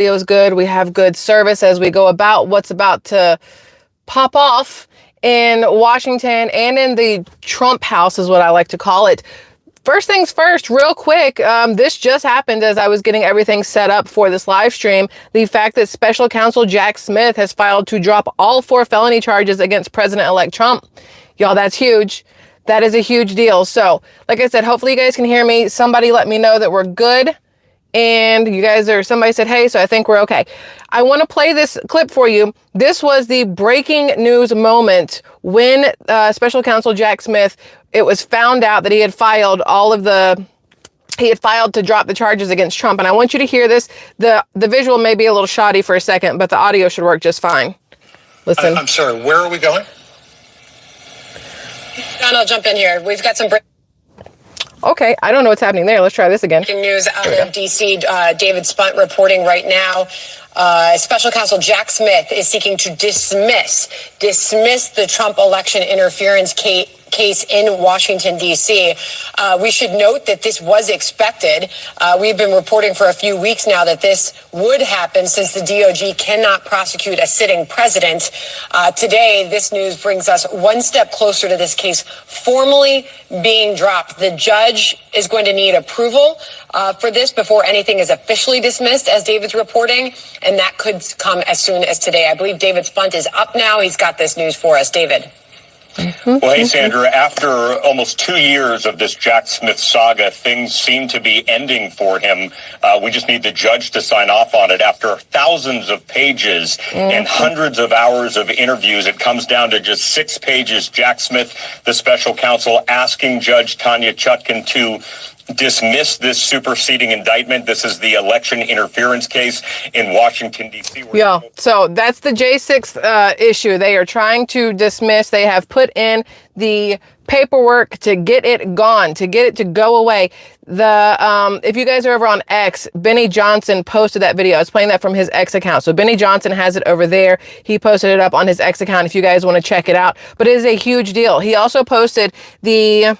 Video is good. We have good service as we go about what's about to pop off in Washington and in the Trump house is what I like to call it. First things first, real quick, this just happened as I was getting everything set up for this live stream. The fact that special counsel Jack Smith has filed to drop all 4 felony charges against President-elect Trump. Y'all, that's huge. That is a huge deal. So, like I said, hopefully you guys can hear me. Somebody let me know that we're good. And you guys somebody said, hey, so I think we're okay. I want to play this clip for you. This was the breaking news moment when special counsel Jack Smith, it was found out that he had filed to drop the charges against Trump. And I want you to hear this. The visual may be a little shoddy for a second, but the audio should work just fine. Listen. I'm sorry, where are we going? John, I'll jump in here. We've got some Okay, I don't know what's happening there. Let's try this again. breaking news out of D.C. David Spunt reporting right now. Special counsel Jack Smith is seeking to dismiss the Trump election interference case in Washington, D.C. We should note that this was expected. We've been reporting for a few weeks now that this would happen since the DOJ cannot prosecute a sitting president. Today, this news brings us one step closer to this case formally being dropped. The judge is going to need approval for this before anything is officially dismissed, as David's reporting, and that could come as soon as today. I believe David Spunt is up now. He's got this news for us. David. Well, hey, Sandra, after almost 2 years of this Jack Smith saga, things seem to be ending for him. We just need the judge to sign off on it. After thousands of pages and hundreds of hours of interviews, it comes down to just 6 pages. Jack Smith, the special counsel, asking Judge Tanya Chutkan to dismiss this superseding indictment. This is the election interference case in Washington, D.C. Yeah, so that's the J6 issue. They are trying to dismiss. They have put in the paperwork to get it gone, to get it to go away. If you guys are over on X, Benny Johnson posted that video. I was playing that from his X account. So Benny Johnson has it over there. He posted it up on his X account if you guys want to check it out. But it is a huge deal. He also posted the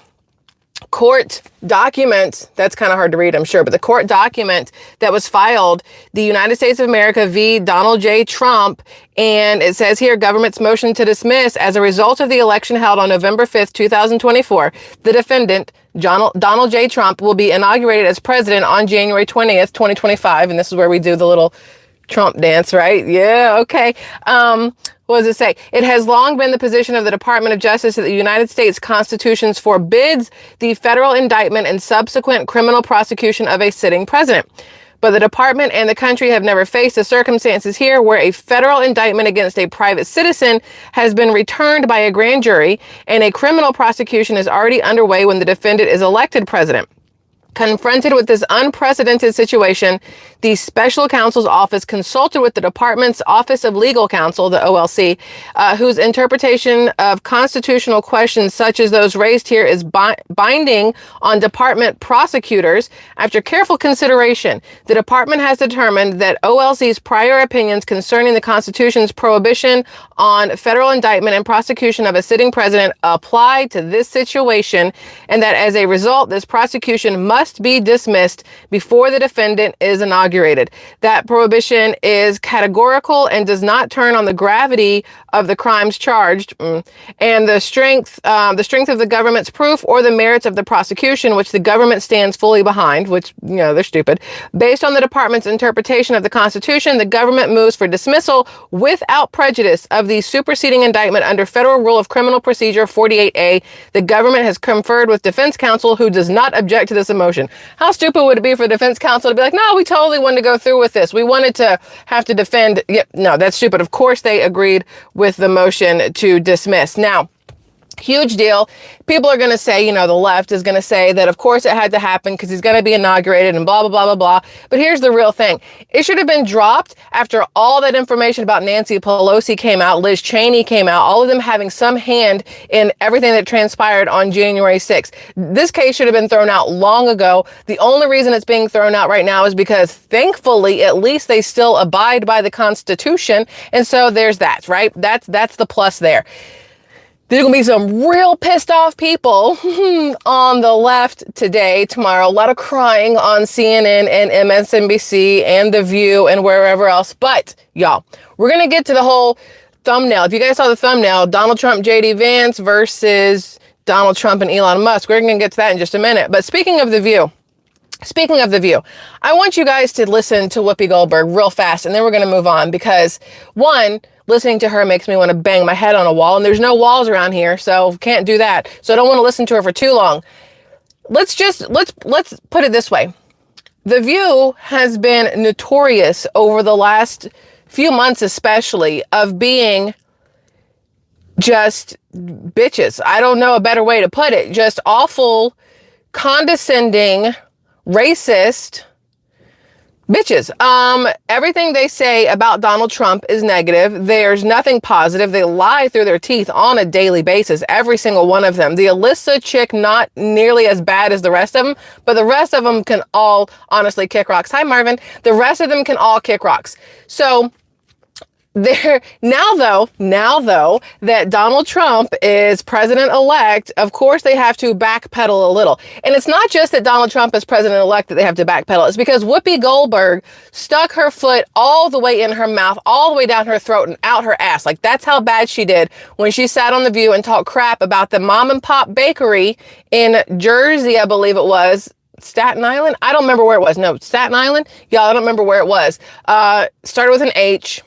court document, that's kind of hard to read, I'm sure, but the court document that was filed, the United States of America v. Donald J. Trump, and it says here, government's motion to dismiss as a result of the election held on November 5th, 2024, the defendant, Donald J. Trump, will be inaugurated as president on January 20th, 2025, and this is where we do the little Trump dance, right? Yeah, okay. What does it say? It has long been the position of the Department of Justice that the United States Constitution forbids the federal indictment and subsequent criminal prosecution of a sitting president. But the department and the country have never faced the circumstances here where a federal indictment against a private citizen has been returned by a grand jury and a criminal prosecution is already underway when the defendant is elected president. Confronted with this unprecedented situation, the special counsel's office consulted with the department's Office of Legal Counsel, the OLC, whose interpretation of constitutional questions such as those raised here is binding on department prosecutors. After careful consideration, the department has determined that OLC's prior opinions concerning the Constitution's prohibition on federal indictment and prosecution of a sitting president apply to this situation, and that as a result, this prosecution must be dismissed before the defendant is inaugurated. That prohibition is categorical and does not turn on the gravity of the crimes charged and the strength of the government's proof or the merits of the prosecution, which the government stands fully behind, which, you know, they're stupid. Based on the department's interpretation of the Constitution, the government moves for dismissal without prejudice of the superseding indictment under Federal Rule of Criminal Procedure 48A. The government has conferred with defense counsel, who does not object to this motion. How stupid would it be for the defense counsel to be like, no, we totally wanted to go through with this. We wanted to have to defend. Yep, no, that's stupid. Of course, they agreed with the motion to dismiss. Now, huge deal. People are going to say, you know, the left is going to say that, of course, it had to happen because he's going to be inaugurated and blah, blah, blah, blah, blah. But here's the real thing. It should have been dropped after all that information about Nancy Pelosi came out, Liz Cheney came out, all of them having some hand in everything that transpired on January 6th. This case should have been thrown out long ago. The only reason it's being thrown out right now is because, thankfully, at least they still abide by the Constitution. And so there's that, right? That's the plus there. There's going to be some real pissed off people on the left today, tomorrow. A lot of crying on CNN and MSNBC and The View and wherever else. But, y'all, we're going to get to the whole thumbnail. If you guys saw the thumbnail, Donald Trump, JD Vance versus Donald Trump and Elon Musk. We're going to get to that in just a minute. But speaking of The View, I want you guys to listen to Whoopi Goldberg real fast, and then we're going to move on because, one, listening to her makes me want to bang my head on a wall, and there's no walls around here, so can't do that. So I don't want to listen to her for too long. Let's put it this way. The View has been notorious over the last few months, especially, of being just bitches. I don't know a better way to put it. Just awful, condescending, racist bitches. Everything they say about Donald Trump is negative. There's nothing positive. They lie through their teeth on a daily basis. Every single one of them. The Alyssa chick, not nearly as bad as the rest of them, but the rest of them can all honestly kick rocks. Hi, Marvin. The rest of them can all kick rocks. So now though that Donald Trump is president-elect, of course they have to backpedal a little. And it's not just that Donald Trump is president-elect that they have to backpedal. It's because Whoopi Goldberg stuck her foot all the way in her mouth, all the way down her throat and out her ass. Like, that's how bad she did when she sat on The View and talked crap about the mom and pop bakery in Jersey, I believe it was. Staten Island? I don't remember where it was. No, Staten Island? Y'all, I don't remember where it was. Started with an H.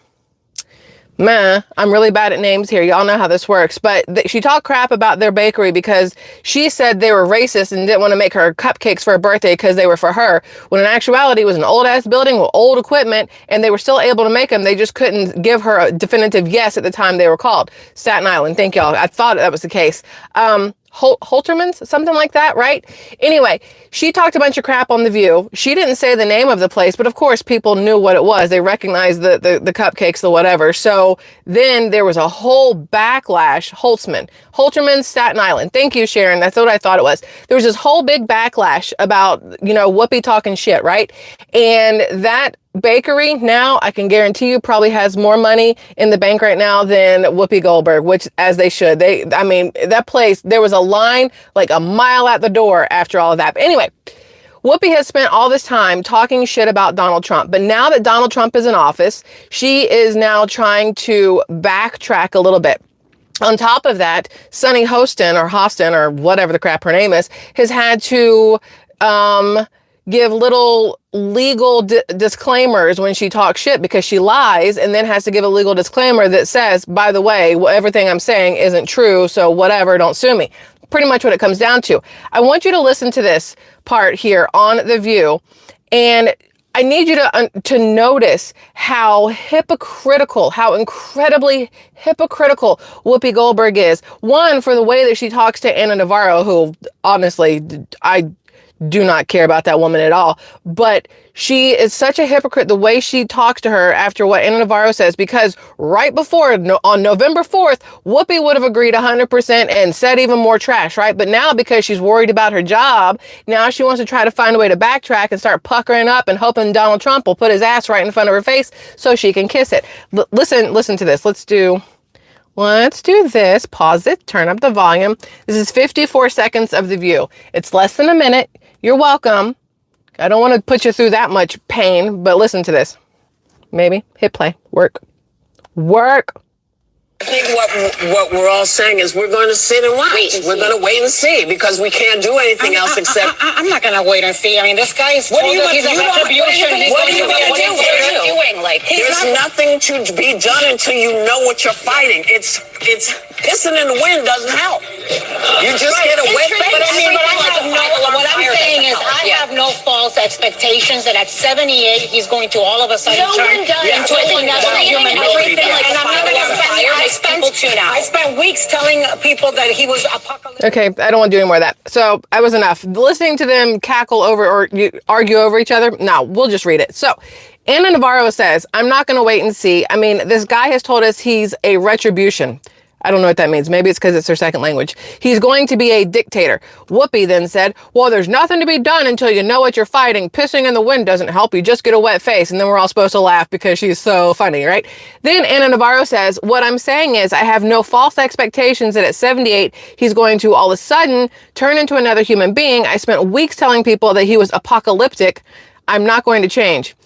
I'm really bad at names here. Y'all know how this works. But she talked crap about their bakery because she said they were racist and didn't want to make her cupcakes for her birthday because they were for her. When in actuality, it was an old-ass building with old equipment, and they were still able to make them. They just couldn't give her a definitive yes at the time they were called. Staten Island. Thank y'all. I thought that was the case. Holterman's, something like that, right? Anyway, she talked a bunch of crap on The View. She didn't say the name of the place, but of course people knew what it was. They recognized the cupcakes, the whatever. So then there was a whole backlash. Holterman, Staten Island. Thank you, Sharon. That's what I thought it was. There was this whole big backlash about, Whoopi talking shit, right? And that bakery now, I can guarantee you, probably has more money in the bank right now than Whoopi Goldberg, which, as they should. That place, there was a line like a mile at the door after all of that. But anyway, Whoopi has spent all this time talking shit about Donald Trump, but now that Donald Trump is in office, she is now trying to backtrack a little bit. On top of that, Sunny Hostin or whatever the crap her name is, has had to give little legal disclaimers when she talks shit because she lies, and then has to give a legal disclaimer that says, by the way, everything I'm saying isn't true, so whatever, don't sue me. Pretty much what it comes down to. I want you to listen to this part here on The View, and I need you to notice how hypocritical, how incredibly hypocritical Whoopi Goldberg is. One, for the way that she talks to Ana Navarro, who honestly, I do not care about that woman at all. But she is such a hypocrite, the way she talks to her after what Ana Navarro says, because right before, on November 4th, Whoopi would have agreed 100% and said even more trash, right? But now, because she's worried about her job, now she wants to try to find a way to backtrack and start puckering up and hoping Donald Trump will put his ass right in front of her face so she can kiss it. Listen to this. Let's do this. Pause it. Turn up the volume. This is 54 seconds of The View. It's less than a minute. You're welcome. I don't want to put you through that much pain, but listen to this. Maybe. Hit play. Work. I think what we're all saying is we're going to sit and watch. We're going to wait and see because we can't do anything else except. I'm not going to wait and see. I mean, this guy is. What are you he's a retribution. What are you going to do? What are you doing? Like, there's nothing to be done until you know what you're fighting. It's pissing in the wind doesn't help. You just get a wet face. But I mean, what I'm saying is I have no false expectations that at 78 he's going to all of a sudden turn into another human being. And I'm not going to spend. I spent weeks telling people that he was apocalyptic. Okay, I don't want to do any more of that. So I was enough. Listening to them cackle over or argue over each other. No, we'll just read it. So Ana Navarro says, I'm not going to wait and see. I mean, this guy has told us he's a retribution. I don't know what that means. Maybe it's because it's their second language. He's going to be a dictator. Whoopi then said, well, there's nothing to be done until you know what you're fighting. Pissing in the wind doesn't help. You just get a wet face. And then we're all supposed to laugh because she's so funny, right? Then Anna Navarro says, what I'm saying is I have no false expectations that at 78, he's going to all of a sudden turn into another human being. I spent weeks telling people that he was apocalyptic. I'm not going to change.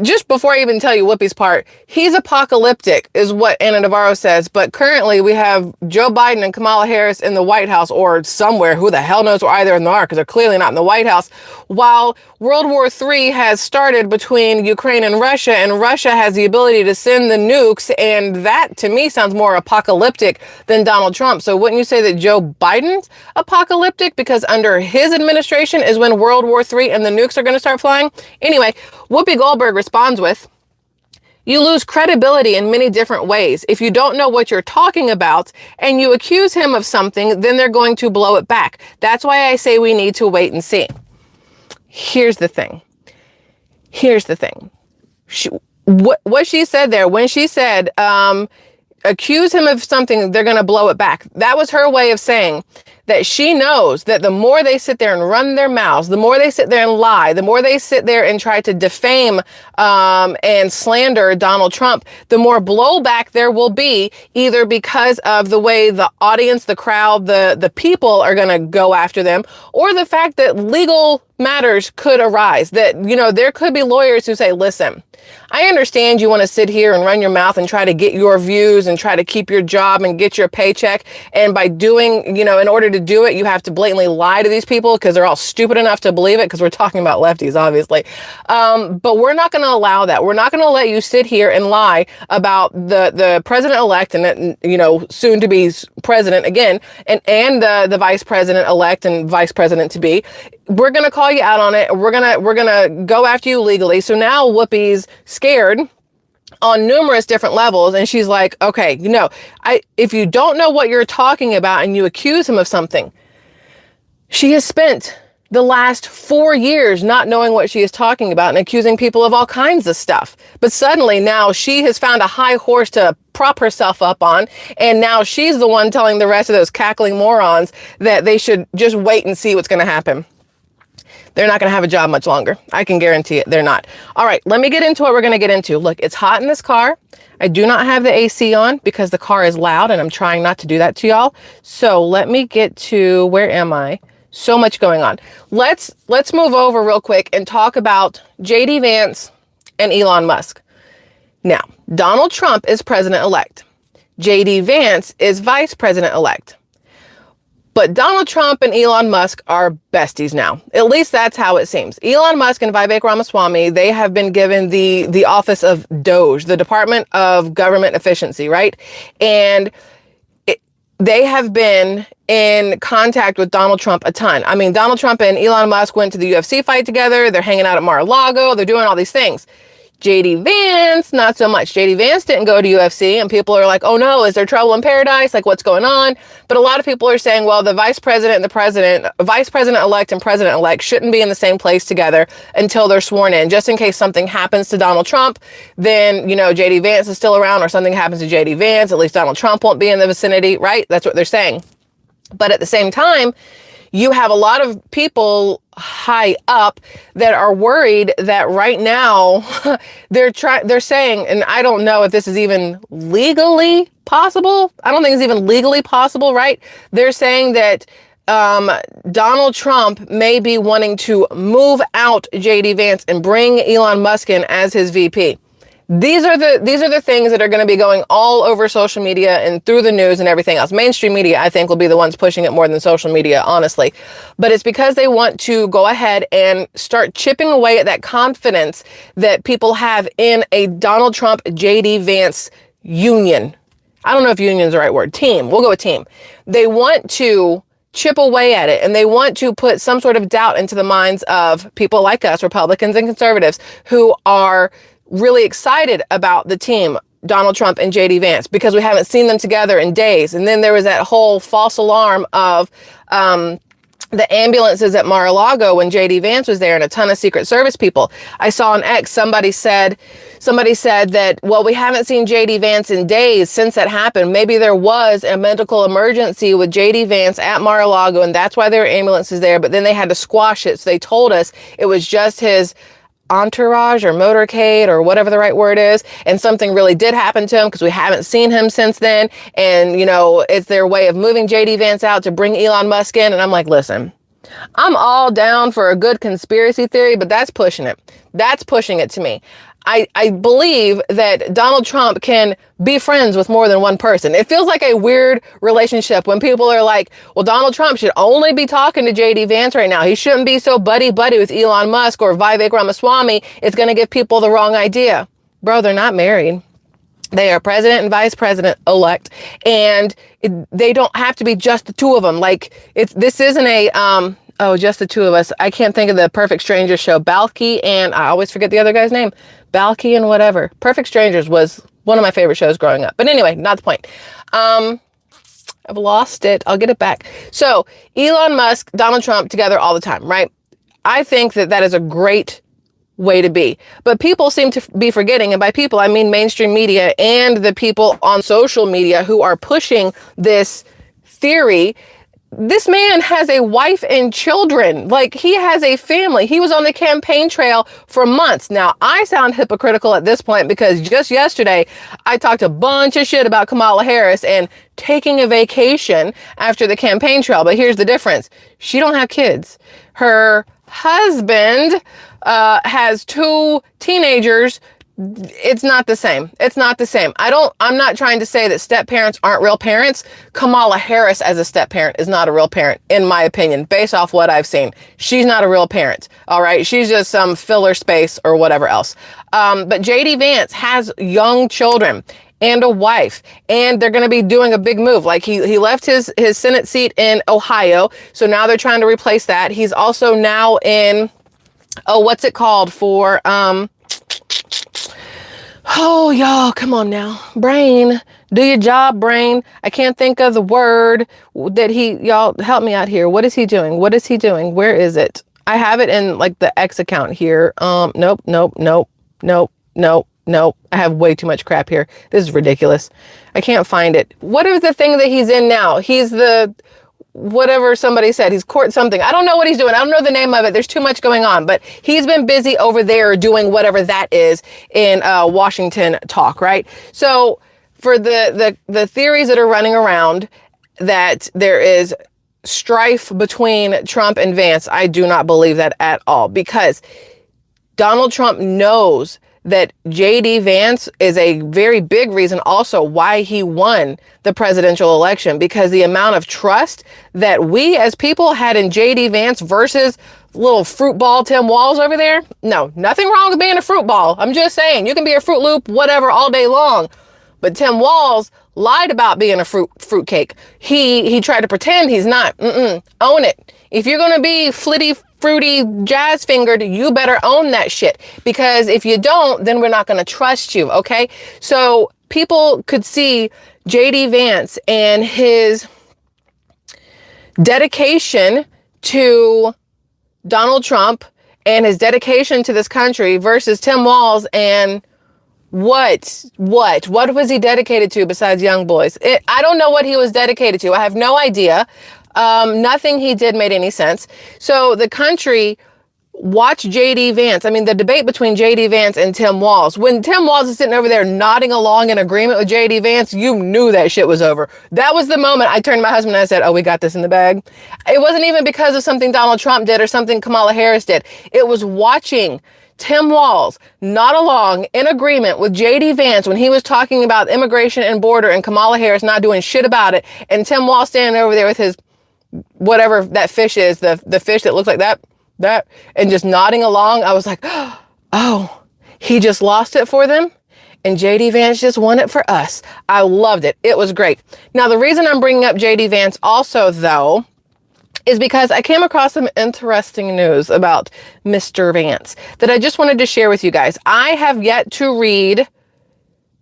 Just before I even tell you Whoopi's part, he's apocalyptic is what Anna Navarro says. But currently we have Joe Biden and Kamala Harris in the White House or somewhere. Who the hell knows where either of them are, because they're clearly not in the White House. While World War III has started between Ukraine and Russia has the ability to send the nukes. And that to me sounds more apocalyptic than Donald Trump. So wouldn't you say that Joe Biden's apocalyptic because under his administration is when World War III and the nukes are going to start flying? Anyway, Whoopi Goldberg responds with, you lose credibility in many different ways. If you don't know what you're talking about and you accuse him of something, then they're going to blow it back. That's why I say we need to wait and see. Here's the thing. What she said there, when she said, accuse him of something, they're going to blow it back. That was her way of saying that she knows that the more they sit there and run their mouths, the more they sit there and lie, the more they sit there and try to defame and slander Donald Trump, the more blowback there will be, either because of the way the audience, the crowd, the people are going to go after them, or the fact that legal matters could arise, that, you know, there could be lawyers who say, listen, I understand you want to sit here and run your mouth and try to get your views and try to keep your job and get your paycheck. And by doing, you know, in order to do it, you have to blatantly lie to these people because they're all stupid enough to believe it, because we're talking about lefties, obviously. But we're not going to allow that. We're not going to let you sit here and lie about the president-elect and, you know, soon to be president again, and the vice president-elect and vice president-to-be. We're going to call you out on it. We're going to go after you legally. So now Whoopi's scared on numerous different levels. And she's like, okay, you know, if you don't know what you're talking about and you accuse him of something, she has spent the last 4 years not knowing what she is talking about and accusing people of all kinds of stuff. But suddenly now she has found a high horse to prop herself up on. And now she's the one telling the rest of those cackling morons that they should just wait and see what's going to happen. They're not going to have a job much longer. I can guarantee it. They're not. All right, let me get into what we're going to get into. Look, it's hot in this car. I do not have the AC on because the car is loud and I'm trying not to do that to y'all. So let me get to, where am I? So much going on. Let's move over real quick and talk about JD Vance and Elon Musk. Now, Donald Trump is president-elect. JD Vance is vice president-elect. But Donald Trump and Elon Musk are besties now. At least that's how it seems. Elon Musk and Vivek Ramaswamy, they have been given the office of DOGE, the Department of Government Efficiency, right? And they have been in contact with Donald Trump a ton. I mean, Donald Trump and Elon Musk went to the UFC fight together. They're hanging out at Mar-a-Lago. They're doing all these things. JD Vance, not so much. JD Vance didn't go to UFC, and people are like, oh no, is there trouble in paradise? Like, what's going on? But a lot of people are saying, well, the vice president elect and president-elect shouldn't be in the same place together until they're sworn in, just in case something happens to Donald Trump. Then, you know, JD Vance is still around, or something happens to JD Vance, at least Donald Trump won't be in the vicinity, right? That's what they're saying. But at the same time, you have a lot of people high up that are worried that right now they're saying, and I don't know if this is even legally possible. I don't think it's even legally possible, right? They're saying that Donald Trump may be wanting to move out JD Vance and bring Elon Musk in as his VP. These are the things that are going to be going all over social media and through the news and everything else. Mainstream media, I think, will be the ones pushing it more than social media, honestly. But it's because they want to go ahead and start chipping away at that confidence that people have in a Donald Trump, JD Vance union. I don't know if union is the right word. Team. We'll go with team. They want to chip away at it, and they want to put some sort of doubt into the minds of people like us, Republicans and conservatives, who are really excited about the team, Donald Trump and JD Vance, because we haven't seen them together in days. And then there was that whole false alarm of the ambulances at Mar-a-Lago when JD Vance was there and a ton of Secret Service people. I saw on X, somebody said that, well, we haven't seen JD Vance in days since that happened. Maybe there was a medical emergency with JD Vance at Mar-a-Lago and that's why there were ambulances there, but then they had to squash it. So they told us it was just his entourage or motorcade or whatever the right word is, and something really did happen to him because we haven't seen him since then, and you know, it's their way of moving JD Vance out to bring Elon Musk in. And I'm like, listen, I'm all down for a good conspiracy theory, but that's pushing it. That's pushing it to me. I believe that Donald Trump can be friends with more than one person. It feels like a weird relationship when people are like, well, Donald Trump should only be talking to JD Vance right now. He shouldn't be so buddy-buddy with Elon Musk or Vivek Ramaswamy. It's going to give people the wrong idea. Bro, they're not married. They are president and vice president elect, and they don't have to be just the two of them. Like, this isn't a, just the two of us. I can't think of the Perfect Strangers show. Balky and I always forget the other guy's name. Balky and whatever. Perfect Strangers was one of my favorite shows growing up. But anyway, not the point. I've lost it. I'll get it back. So Elon Musk, Donald Trump together all the time, right? I think that is a great way to be. But people seem to be forgetting, and by people, I mean mainstream media and the people on social media who are pushing this theory. This man has a wife and children. Like, he has a family. He was on the campaign trail for months. Now, I sound hypocritical at this point because just yesterday, I talked a bunch of shit about Kamala Harris and taking a vacation after the campaign trail. But here's the difference. She don't have kids. Her husband has 2 teenagers. It's not the same. It's not the same. I'm not trying to say that step parents aren't real parents. Kamala Harris as a step parent is not a real parent, in my opinion, based off what I've seen. She's not a real parent. All right. She's just some filler space or whatever else. But JD Vance has young children and a wife, and they're going to be doing a big move. Like, he left his Senate seat in Ohio. So now they're trying to replace that. He's also now in, what's it called for, oh, y'all, come on now. Brain, do your job, brain. I can't think of the word that y'all help me out here. What is he doing? What is he doing? Where is it? I have it in like the X account here. Nope. I have way too much crap here. This is ridiculous. I can't find it. What is the thing that he's in now? He's the, whatever somebody said, he's court something. I don't know what he's doing. I don't know the name of it. There's too much going on, but he's been busy over there doing whatever that is in Washington talk, right? So for the theories that are running around that there is strife between Trump and Vance, I do not believe that at all, because Donald Trump knows that JD Vance is a very big reason also why he won the presidential election, because the amount of trust that we as people had in JD Vance versus little fruit ball Tim Walz over there. No, nothing wrong with being a fruit ball. I'm just saying, you can be a Fruit Loop, whatever, all day long. But Tim Walz lied about being a fruit cake. He tried to pretend he's not. Own it. If you're going to be flitty, fruity, jazz fingered, you better own that shit, because if you don't, then we're not going to trust you. Okay. So people could see JD Vance and his dedication to Donald Trump and his dedication to this country versus Tim Walz and what was he dedicated to besides young boys? I don't know what he was dedicated to. I have no idea. Nothing he did made any sense. So the country watched JD Vance. I mean, the debate between JD Vance and Tim Walz. When Tim Walz is sitting over there nodding along in agreement with JD Vance, you knew that shit was over. That was the moment I turned to my husband and I said, oh, we got this in the bag. It wasn't even because of something Donald Trump did or something Kamala Harris did. It was watching Tim Walz nod along in agreement with JD Vance when he was talking about immigration and border and Kamala Harris not doing shit about it. And Tim Walz standing over there with his whatever that fish is, the fish that looks like that, and just nodding along. I was like, oh, he just lost it for them. And JD Vance just won it for us. I loved it. It was great. Now, the reason I'm bringing up JD Vance also, though, is because I came across some interesting news about Mr. Vance that I just wanted to share with you guys. I have yet to read,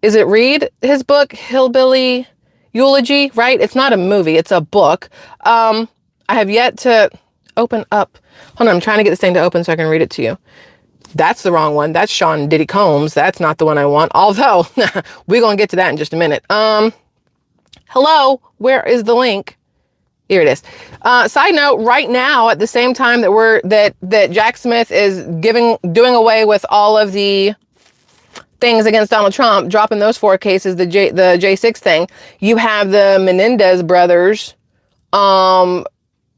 read his book, Hillbilly Eulogy, right? It's not a movie, it's a book. I have yet to, open up. Hold on, I'm trying to get this thing to open so I can read it to you. That's the wrong one. That's Sean Diddy Combs. That's not the one I want. Although, we're going to get to that in just a minute. Hello, where is the link? Here it is. Side note, right now, at the same time that that Jack Smith is doing away with all of the things against Donald Trump, dropping those 4 cases, the J6 thing, you have the Menendez brothers,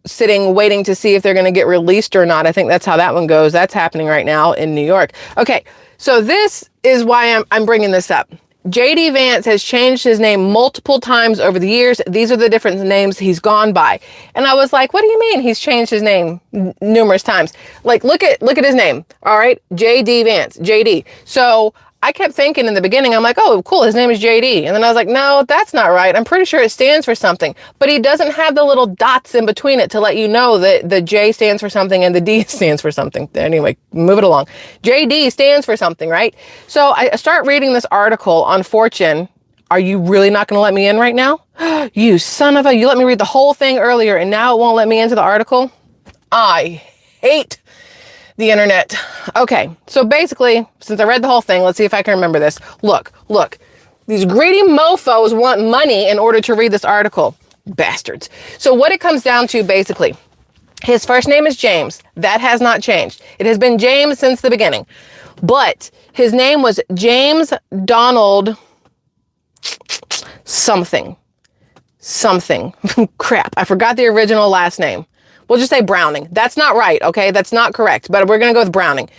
sitting, waiting to see if they're going to get released or not. I think that's how that one goes. That's happening right now in New York. Okay, so this is why I'm bringing this up. JD Vance has changed his name multiple times over the years. These are the different names he's gone by. And I was like, what do you mean he's changed his name numerous times? Like, look at his name. All right. JD Vance, JD. So I kept thinking in the beginning, I'm like, oh, cool, his name is JD. And then I was like, no, that's not right. I'm pretty sure it stands for something. But he doesn't have the little dots in between it to let you know that the J stands for something and the D stands for something. Anyway, move it along. JD stands for something, right? So I start reading this article on Fortune. Are you really not going to let me in right now? You son of a, you let me read the whole thing earlier and now it won't let me into the article? I hate the internet. Okay, so basically, since I read the whole thing, let's see if I can remember this. Look. These greedy mofos want money in order to read this article. Bastards. So what it comes down to, basically, his first name is James. That has not changed. It has been James since the beginning. But his name was James Donald something. Crap, I forgot the original last name. We'll just say Browning. That's not right, okay? That's not correct, but we're going to go with Browning.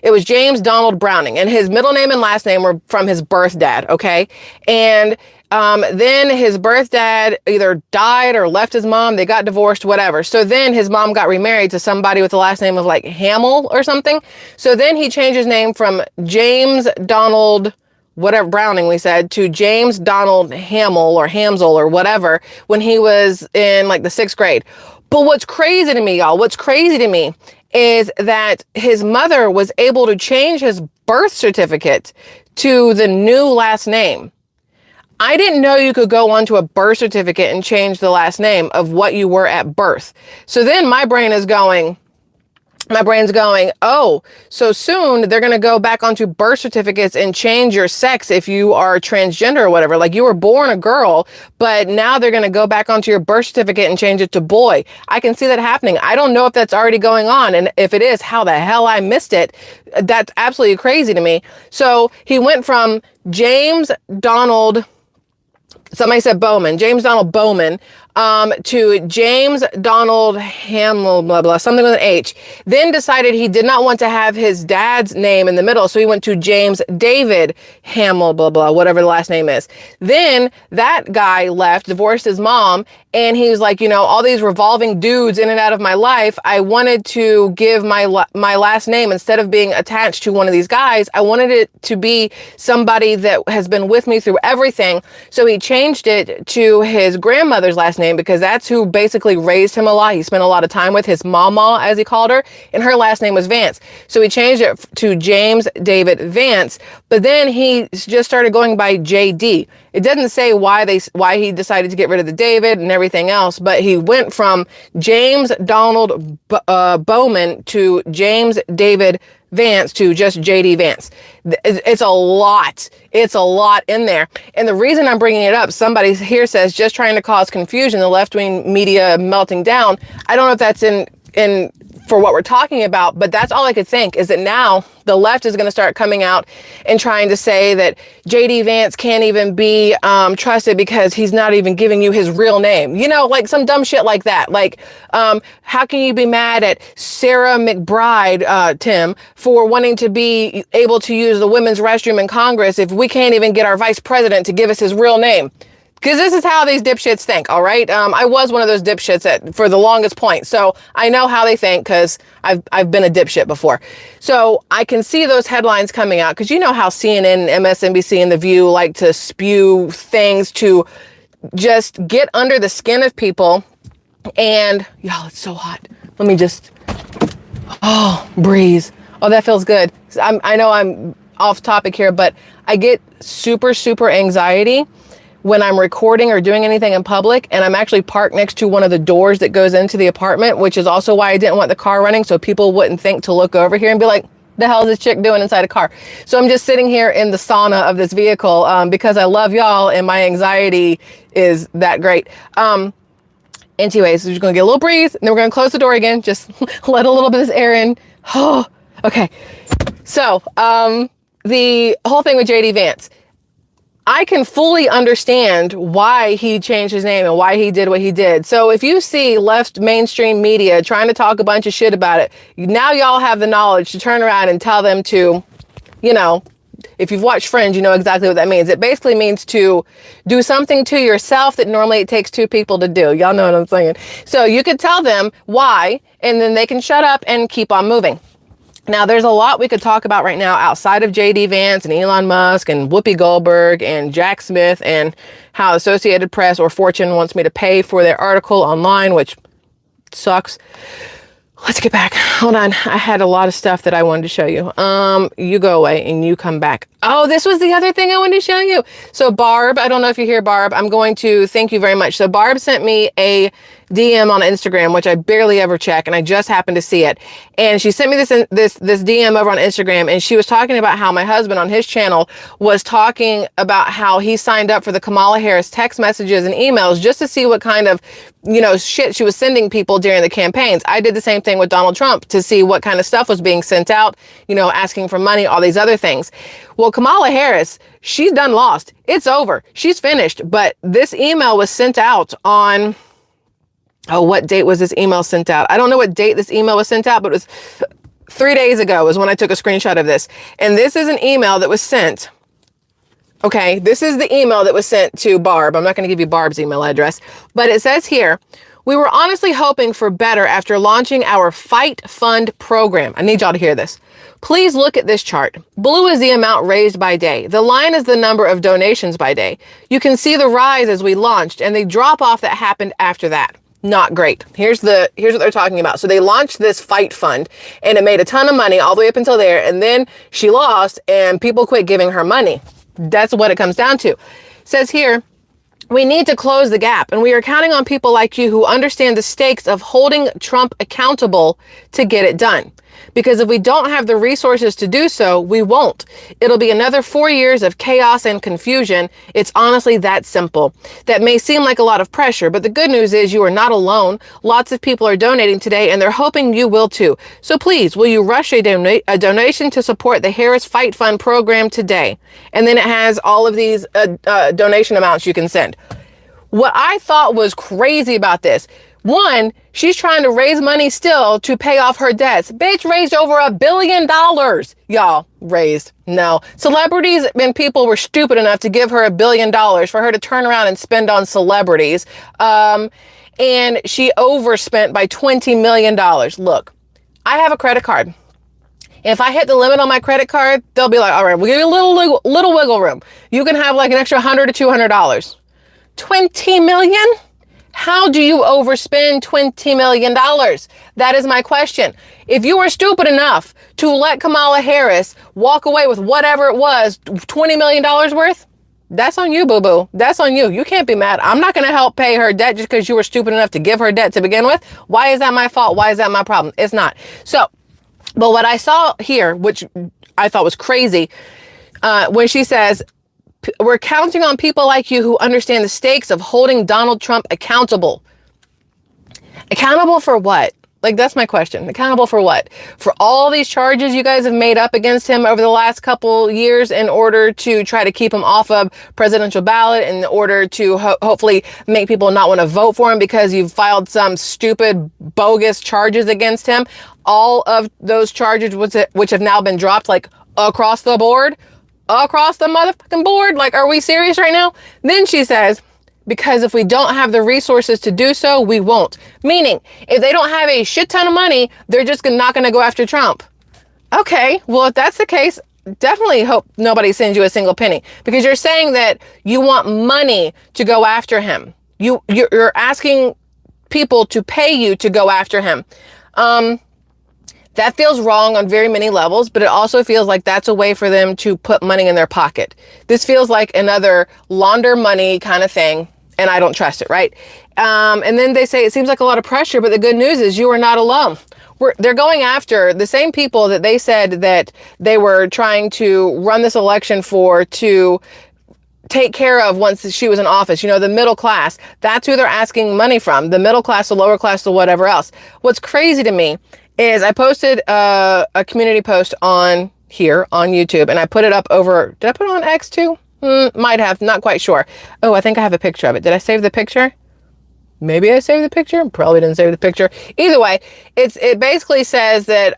It was James Donald Browning, and his middle name and last name were from his birth dad, okay? And then his birth dad either died or left his mom. They got divorced, whatever. So then his mom got remarried to somebody with the last name of like Hamill or something. So then he changed his name from James Donald whatever Browning we said to James Donald Hamill or Hamsel or whatever when he was in like the 6th grade. But what's crazy to me, y'all, is that his mother was able to change his birth certificate to the new last name. I didn't know you could go onto a birth certificate and change the last name of what you were at birth. So then my brain's going, oh, so soon they're going to go back onto birth certificates and change your sex if you are transgender or whatever. Like you were born a girl, but now they're going to go back onto your birth certificate and change it to boy. I can see that happening. I don't know if that's already going on. And if it is, how the hell I missed it. That's absolutely crazy to me. So he went from James Donald, somebody said Bowman, James Donald Bowman, to James Donald Hamill, blah, blah, something with an H. Then decided he did not want to have his dad's name in the middle. So he went to James David Hamill, blah, blah, whatever the last name is. Then that guy left, divorced his mom. And he was like, you know, all these revolving dudes in and out of my life. I wanted to give my last name, instead of being attached to one of these guys, I wanted it to be somebody that has been with me through everything. So he changed it to his grandmother's last name, because that's who basically raised him a lot. He spent a lot of time with his mama, as he called her, and her last name was Vance. So he changed it to James David Vance, but then he just started going by JD. It doesn't say why he decided to get rid of the David and everything else, but he went from James Donald Bowman to James David Vance to just JD Vance. It's a lot. It's a lot in there. And the reason I'm bringing it up, somebody here says just trying to cause confusion, the left-wing media melting down. I don't know if that's in for what we're talking about, but that's all I could think, is that now the left is going to start coming out and trying to say that JD Vance can't even be trusted because he's not even giving you his real name. You know, like some dumb shit like that. Like, how can you be mad at Sarah McBride, Tim, for wanting to be able to use the women's restroom in Congress if we can't even get our vice president to give us his real name? Because this is how these dipshits think, all right? I was one of those dipshits for the longest point. So I know how they think, because I've been a dipshit before. So I can see those headlines coming out, because you know how CNN, MSNBC, and The View like to spew things to just get under the skin of people. And, y'all, it's so hot. Let me just, breeze. Oh, that feels good. I know I'm off topic here, but I get super, super anxiety when I'm recording or doing anything in public, and I'm actually parked next to one of the doors that goes into the apartment, which is also why I didn't want the car running, so people wouldn't think to look over here and be like, the hell is this chick doing inside a car? So I'm just sitting here in the sauna of this vehicle because I love y'all and my anxiety is that great. Anyways, we're just gonna get a little breeze and then we're gonna close the door again. Just let a little bit of this air in. Oh, okay. So the whole thing with JD Vance, I can fully understand why he changed his name and why he did what he did. So if you see left mainstream media trying to talk a bunch of shit about it, now y'all have the knowledge to turn around and tell them to, you know, if you've watched Friends, you know exactly what that means. It basically means to do something to yourself that normally it takes two people to do. Y'all know what I'm saying. So you could tell them why, and then they can shut up and keep on moving. Now, there's a lot we could talk about right now outside of JD Vance and Elon Musk and Whoopi Goldberg and Jack Smith and how Associated Press or Fortune wants me to pay for their article online, which sucks. Let's get back. Hold on. I had a lot of stuff that I wanted to show you. You go away and you come back. Oh, this was the other thing I wanted to show you. So Barb, I don't know if you're here, Barb. I'm going to thank you very much. So Barb sent me a DM on Instagram, which I barely ever check, and I just happened to see it. And she sent me this DM over on Instagram, and she was talking about how my husband on his channel was talking about how he signed up for the Kamala Harris text messages and emails just to see what kind of, you know, shit she was sending people during the campaigns. I did the same thing with Donald Trump to see what kind of stuff was being sent out, you know, asking for money, all these other things. Well, Kamala Harris, she's done lost. It's over. She's finished. But this email was sent out on, oh, what date was this email sent out? I don't know what date this email was sent out, but it was 3 days ago was when I took a screenshot of this. And this is an email that was sent. Okay, this is the email that was sent to Barb. I'm not going to give you Barb's email address, but it says here, we were honestly hoping for better after launching our Fight Fund program. I need y'all to hear this. Please look at this chart. Blue is the amount raised by day. The line is the number of donations by day. You can see the rise as we launched and the drop off that happened after that. Not great. Here's what they're talking about. So they launched this Fight Fund and it made a ton of money all the way up until there. And then she lost and people quit giving her money. That's what it comes down to. It says here, we need to close the gap, and we are counting on people like you who understand the stakes of holding Trump accountable to get it done. Because if we don't have the resources to do so, we won't. It'll be another 4 years of chaos and confusion. It's honestly that simple. That may seem like a lot of pressure, but the good news is you are not alone. Lots of people are donating today, and they're hoping you will too. So please, will you rush a donation to support the Harris Fight Fund program today? And then it has all of these donation amounts you can send. What I thought was crazy about this, one, she's trying to raise money still to pay off her debts. Bitch raised over $1 billion. Y'all raised. No. Celebrities and people were stupid enough to give her $1 billion for her to turn around and spend on celebrities. And she overspent by $20 million. Look, I have a credit card. If I hit the limit on my credit card, they'll be like, all right, we'll give you a little wiggle room. You can have like an extra $100 to $200. 20 million? How do you overspend $20 million? That is my question. If you were stupid enough to let Kamala Harris walk away with whatever it was, $20 million worth, that's on you, boo-boo. That's on you. You can't be mad. I'm not going to help pay her debt just because you were stupid enough to give her debt to begin with. Why is that my fault? Why is that my problem? It's not. So, but what I saw here, which I thought was crazy, when she says, we're counting on people like you who understand the stakes of holding Donald Trump accountable. Accountable for what? Like, that's my question. Accountable for what? For all these charges you guys have made up against him over the last couple years in order to try to keep him off of presidential ballot, in order to hopefully make people not want to vote for him because you've filed some stupid, bogus charges against him. All of those charges which have now been dropped, like, across the board. Across the motherfucking board. Like, are we serious right now? Then she says, because if we don't have the resources to do so, we won't. Meaning, if they don't have a shit ton of money, they're just not going to go after Trump. Okay, well, if that's the case, definitely hope nobody sends you a single penny, because you're saying that you want money to go after him. You're asking people to pay you to go after him. That feels wrong on very many levels, but it also feels like that's a way for them to put money in their pocket. This feels like another launder money kind of thing, and I don't trust it, right? And then they say it seems like a lot of pressure, but the good news is you are not alone. They're going after the same people that they said that they were trying to run this election for, to take care of once she was in office. You know, the middle class. That's who they're asking money from. The middle class, the lower class, the whatever else. What's crazy to me is I posted a community post on here on YouTube, and I put it up over, did I put it on X too? Might have, not quite sure. Oh, I think I have a picture of it. Did I save the picture? Maybe I saved the picture. Probably didn't save the picture. Either way, it basically says that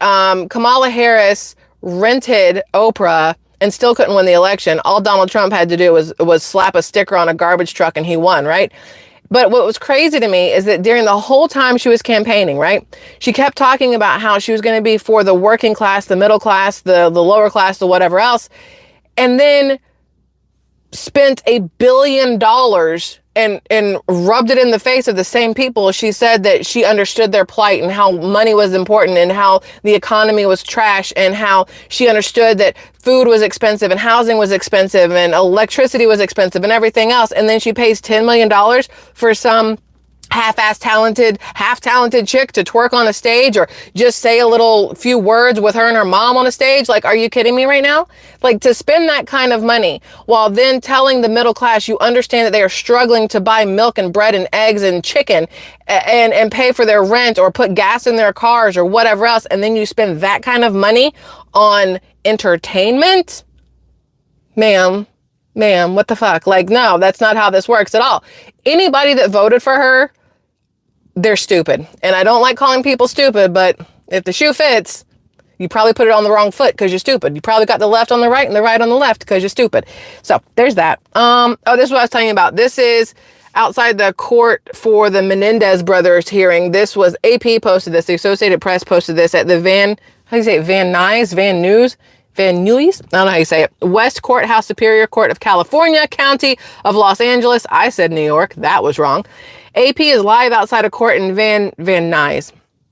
Kamala Harris rented Oprah and still couldn't win the election. All Donald Trump had to do was slap a sticker on a garbage truck and he won, right? But what was crazy to me is that during the whole time she was campaigning, right, she kept talking about how she was going to be for the working class, the middle class, the lower class, the whatever else, and then spent $1 billion and rubbed it in the face of the same people. She said that she understood their plight and how money was important and how the economy was trash and how she understood that food was expensive and housing was expensive and electricity was expensive and everything else. And then she pays $10 million for some half talented chick to twerk on a stage or just say a few words with her and her mom on a stage. Like, are you kidding me right now? Like, to spend that kind of money while then telling the middle class you understand that they are struggling to buy milk and bread and eggs and chicken and pay for their rent or put gas in their cars or whatever else, and then you spend that kind of money on entertainment? Ma'am, what the fuck? Like, no, that's not how this works at all. Anybody that voted for her, they're stupid. And I don't like calling people stupid, but if the shoe fits, you probably put it on the wrong foot because you're stupid. You probably got the left on the right and the right on the left because you're stupid. So there's that. Oh, this is what I was telling you about. This is outside the court for the Menendez brothers hearing. This was AP posted this. The Associated Press posted this at the Van Nuys? I don't know how you say it. West Courthouse, Superior Court of California, County of Los Angeles. I said New York. That was wrong. AP is live outside a court in Van Nuys.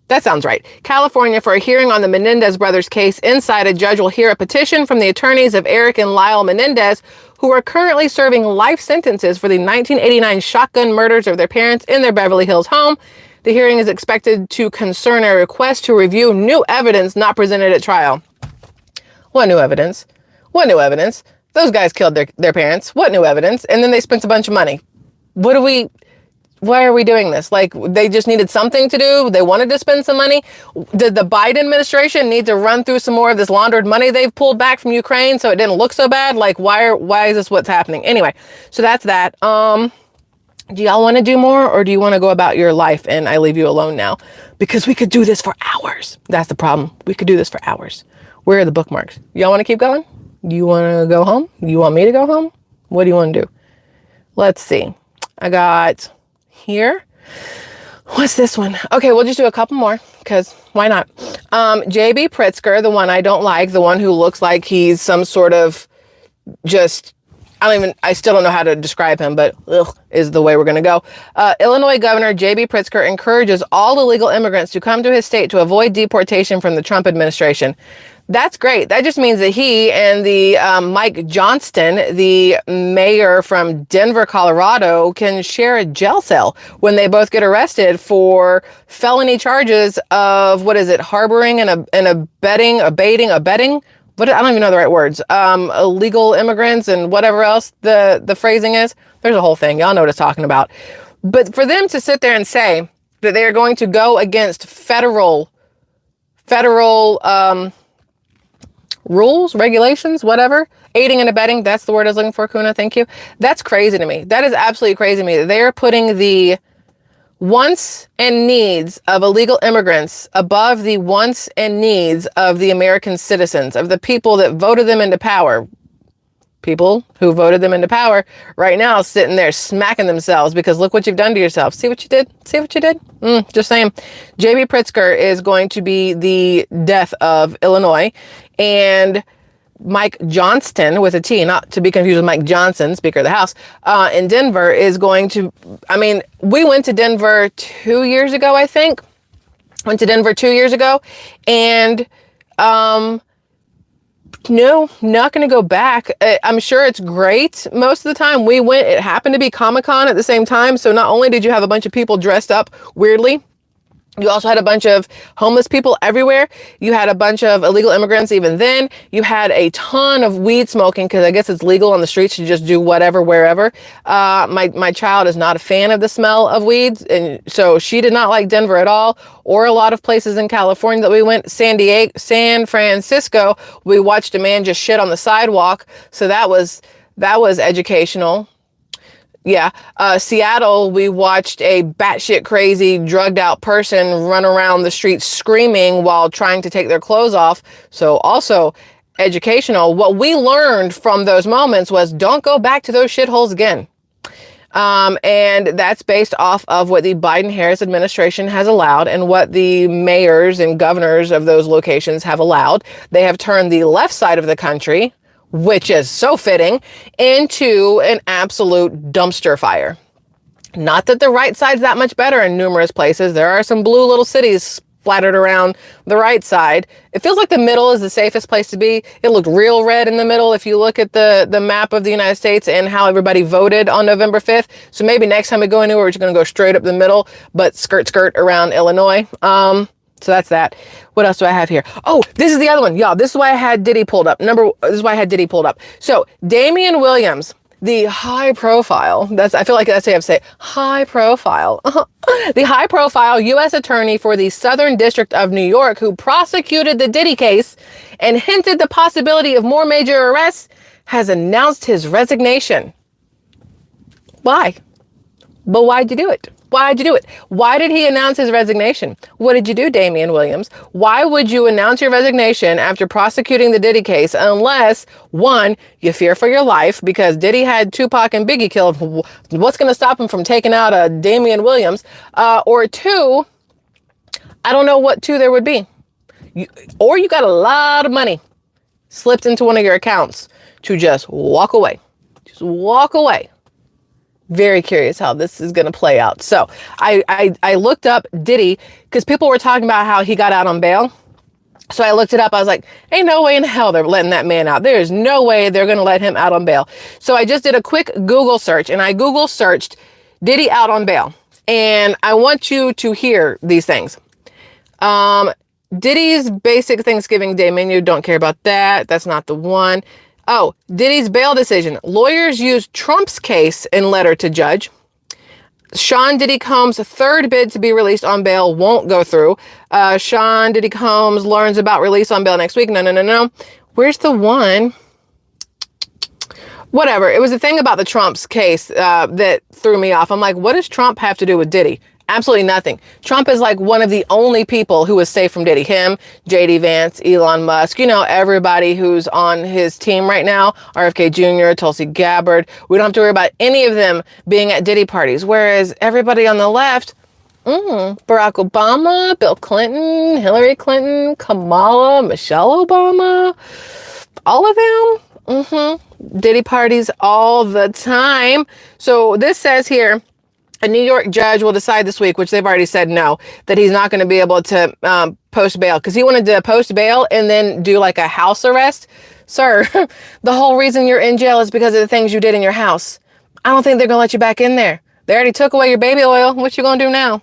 That sounds right. California for a hearing on the Menendez brothers case. Inside, a judge will hear a petition from the attorneys of Eric and Lyle Menendez, who are currently serving life sentences for the 1989 shotgun murders of their parents in their Beverly Hills home. The hearing is expected to concern a request to review new evidence not presented at trial. What new evidence? What new evidence? Those guys killed their parents. What new evidence? And then they spent a bunch of money. Why are we doing this? Like, they just needed something to do. They wanted to spend some money. Did the Biden administration need to run through some more of this laundered money they've pulled back from Ukraine so it didn't look so bad? Like, why is this what's happening? Anyway, so that's that. Do y'all want to do more, or do you want to go about your life and I leave you alone now? Because we could do this for hours. That's the problem. We could do this for hours. Where are the bookmarks? Y'all want to keep going? You want to go home? You want me to go home? What do you want to do? Let's see. I got here. What's this one? Okay, we'll just do a couple more because why not? JB Pritzker, the one I don't like, the one who looks like he's some sort of just, I still don't know how to describe him, but is the way we're going to go. Illinois Governor JB Pritzker encourages all illegal immigrants to come to his state to avoid deportation from the Trump administration. That's great. That just means that he and the Mike Johnston, the mayor from Denver, Colorado, can share a jail cell when they both get arrested for felony charges of, harboring and abetting. But I don't even know the right words. Illegal immigrants and whatever else the phrasing is. There's a whole thing. Y'all know what it's talking about. But for them to sit there and say that they are going to go against federal rules, regulations, whatever, aiding and abetting, that's the word I was looking for, Kuna, thank you. That's crazy to me. That is absolutely crazy to me. They are putting the wants and needs of illegal immigrants above the wants and needs of the American citizens, of the people that voted them into power. People who voted them into power right now sitting there smacking themselves because look what you've done to yourself. See what you did? See what you did? Just saying. JB Pritzker is going to be the death of Illinois, and Mike Johnston with a T, not to be confused with Mike Johnson, Speaker of the House, in Denver is going to, we went to Denver 2 years ago, I think. Went to Denver 2 years ago, and no, not going to go back. I'm sure it's great. Most of the time we went, it happened to be Comic-Con at the same time. So not only did you have a bunch of people dressed up weirdly, you also had a bunch of homeless people everywhere. You had a bunch of illegal immigrants even then. You had a ton of weed smoking, because I guess it's legal on the streets to just do whatever, wherever. My child is not a fan of the smell of weeds, and so she did not like Denver at all, or a lot of places in California that we went. San Francisco, we watched a man just shit on the sidewalk. So that was educational. Yeah. Seattle, we watched a batshit crazy, drugged out person run around the streets screaming while trying to take their clothes off. So also educational. What we learned from those moments was don't go back to those shitholes again. And that's based off of what the Biden-Harris administration has allowed and what the mayors and governors of those locations have allowed. They have turned the left side of the country, which is so fitting, into an absolute dumpster fire. Not that the right side's that much better in numerous places. There are some blue little cities splattered around the right side. It feels like the middle is the safest place to be. It looked real red in the middle if you look at the map of the United States and how everybody voted on November 5th. So maybe next time we go anywhere, we're just going to go straight up the middle, but skirt around Illinois. So that's that. What else do I have here? Oh, this is the other one. Y'all, this is why I had Diddy pulled up. This is why I had Diddy pulled up. So Damian Williams, the high profile, I feel like that's how I have to say it, high profile, the high profile U.S. attorney for the Southern District of New York, who prosecuted the Diddy case and hinted the possibility of more major arrests, has announced his resignation. Why? But why'd you do it? Why'd you do it? Why did he announce his resignation? What did you do, Damian Williams? Why would you announce your resignation after prosecuting the Diddy case unless, one, you fear for your life because Diddy had Tupac and Biggie killed? What's going to stop him from taking out a Damian Williams? Or two, I don't know what two there would be. Or you got a lot of money slipped into one of your accounts to just walk away. Just walk away. Very curious how this is going to play out. So I looked up Diddy because people were talking about how he got out on bail. So I looked it up. I was like, ain't no way in hell they're letting that man out. There's no way they're going to let him out on bail. So I just did a quick Google search, and I Google searched Diddy out on bail. And I want you to hear these things. Diddy's basic Thanksgiving Day menu. Don't care about that. That's not the one. Oh, Diddy's bail decision. Lawyers used Trump's case in letter to judge. Sean Diddy Combs' third bid to be released on bail won't go through. Sean Diddy Combs learns about release on bail next week. No. Where's the one? Whatever. It was a thing about the Trump's case that threw me off. I'm like, what does Trump have to do with Diddy? Absolutely nothing. Trump is like one of the only people who is safe from Diddy. Him, JD Vance, Elon Musk, everybody who's on his team right now, RFK Jr., Tulsi Gabbard. We don't have to worry about any of them being at Diddy parties. Whereas everybody on the left, Barack Obama, Bill Clinton, Hillary Clinton, Kamala, Michelle Obama, all of them, Diddy parties all the time. So this says here, a New York judge will decide this week, which they've already said no, that he's not going to be able to post bail because he wanted to post bail and then do like a house arrest. Sir, the whole reason you're in jail is because of the things you did in your house. I don't think they're going to let you back in there. They already took away your baby oil. What you going to do now?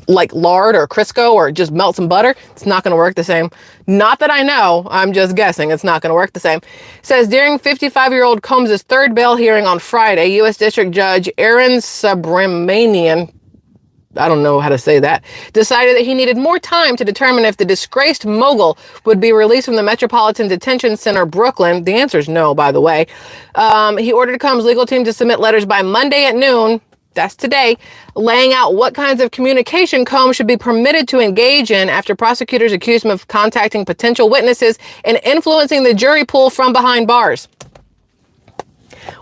Like lard or Crisco or just melt some butter? It's not going to work the same. Not that I know. I'm just guessing. It's not going to work the same. It says during 55-year-old Combs' third bail hearing on Friday, U.S. District Judge Aaron Subramanian, I don't know how to say that, decided that he needed more time to determine if the disgraced mogul would be released from the Metropolitan Detention Center, Brooklyn. The answer is no, by the way. He ordered Combs' legal team to submit letters by Monday at noon. That's today, laying out what kinds of communication Combs should be permitted to engage in after prosecutors accused him of contacting potential witnesses and influencing the jury pool from behind bars.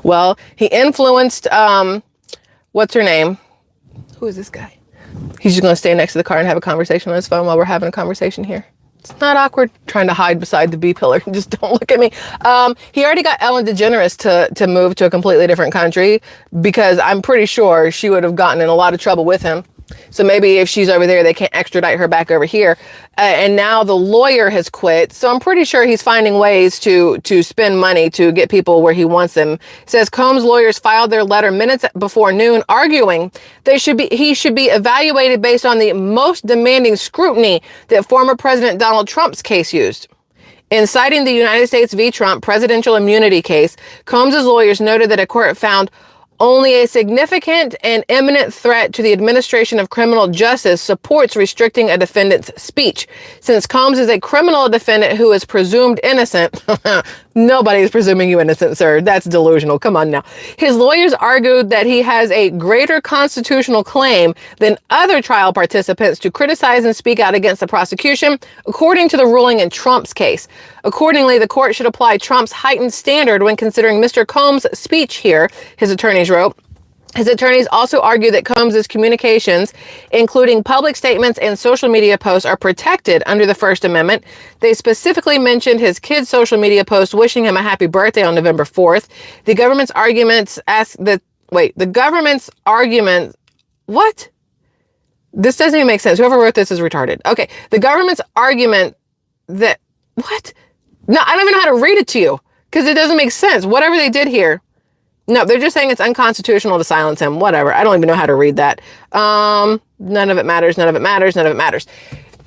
Well, he influenced, what's her name? Who is this guy? He's just going to stay next to the car and have a conversation on his phone while we're having a conversation here. It's not awkward trying to hide beside the B pillar. Just don't look at me. He already got Ellen DeGeneres to move to a completely different country because I'm pretty sure she would have gotten in a lot of trouble with him. So maybe if she's over there, they can't extradite her back over here. And now the lawyer has quit. So I'm pretty sure he's finding ways to spend money to get people where he wants them. It says Combs' lawyers filed their letter minutes before noon, arguing he should be evaluated based on the most demanding scrutiny that former President Donald Trump's case used. In citing the United States v. Trump presidential immunity case, Combs' lawyers noted that a court found only a significant and imminent threat to the administration of criminal justice supports restricting a defendant's speech. Since Combs is a criminal defendant who is presumed innocent, nobody's presuming you innocent, sir. That's delusional. Come on now. His lawyers argued that he has a greater constitutional claim than other trial participants to criticize and speak out against the prosecution, according to the ruling in Trump's case. Accordingly, the court should apply Trump's heightened standard when considering Mr. Combs' speech here, his attorneys wrote. His attorneys also argue that Combs' communications, including public statements and social media posts, are protected under the First Amendment. They specifically mentioned his kid's social media post wishing him a happy birthday on November 4th. The government's arguments what? This doesn't even make sense. Whoever wrote this is retarded. Okay. The government's argument that, what? No, I don't even know how to read it to you because it doesn't make sense. Whatever they did here. No, they're just saying it's unconstitutional to silence him. Whatever. I don't even know how to read that. None of it matters. None of it matters. None of it matters.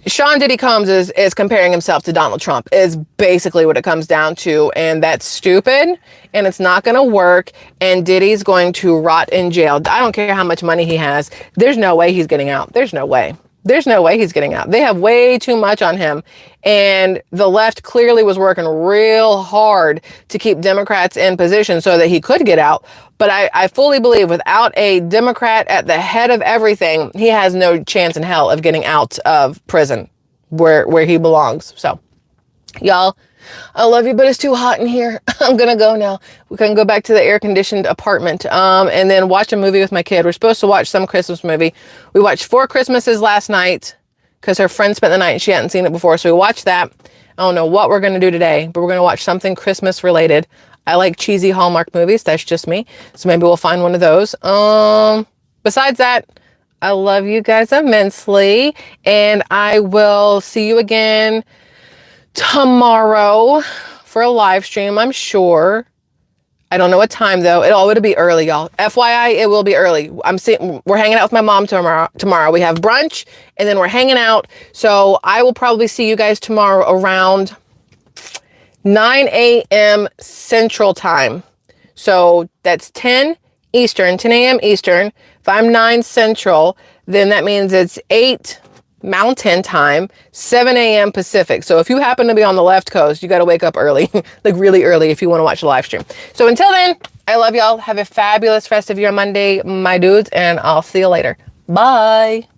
Sean Diddy Combs is comparing himself to Donald Trump is basically what it comes down to. And that's stupid and it's not going to work. And Diddy's going to rot in jail. I don't care how much money he has. There's no way he's getting out. There's no way. There's no way he's getting out. They have way too much on him. And the left clearly was working real hard to keep Democrats in position so that he could get out. But I fully believe without a Democrat at the head of everything, he has no chance in hell of getting out of prison where he belongs. So, y'all, I love you, but it's too hot in here. I'm going to go now. We can go back to the air-conditioned apartment and then watch a movie with my kid. We're supposed to watch some Christmas movie. We watched 4 Christmases last night because her friend spent the night and she hadn't seen it before. So we watched that. I don't know what we're going to do today, but we're going to watch something Christmas related. I like cheesy Hallmark movies. That's just me. So maybe we'll find one of those. Besides that, I love you guys immensely. And I will see you again tomorrow for a live stream, I'm sure. I don't know what time though. It'll be early, y'all. FYI, it will be early. We're hanging out with my mom tomorrow. We have brunch and then we're hanging out. So I will probably see you guys tomorrow around 9 a.m. Central Time. So that's 10 a.m. Eastern. If I'm 9 Central, then that means it's 8 Mountain Time, 7 a.m. Pacific. So if you happen to be on the left coast, you got to wake up early, like really early if you want to watch the live stream. So until then, I love y'all. Have a fabulous rest of your Monday, my dudes, and I'll see you later. Bye.